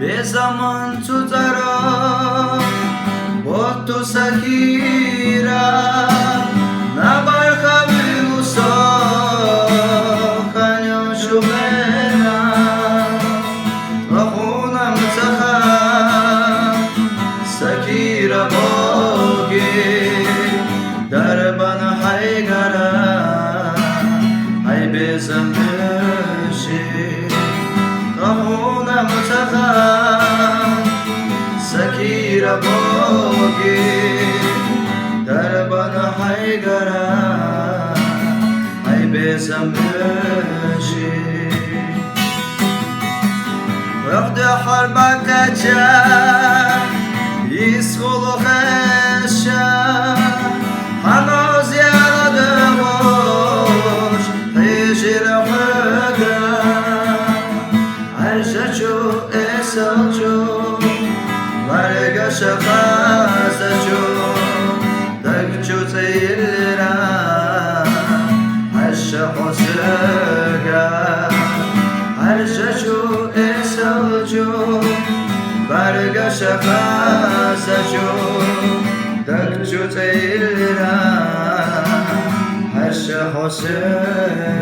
به زمان تو ترا با تو سکیرا نبر خبیل و ساخن شبنا رخونم تخم سکیرا باگی در بنا حیگرا ای بزم رخونم تخم سکیرا باگی در بنا حیگرا ای بزم وقت حربك جاء يسخل خشا هنوز يادموش حجر حقا عرششو اسلشو ورقش خازشو دقشو تيلرا عرش حسرقا عرششو اسلشو ورقش خازشو دقشو تيلرا عرش حسرقا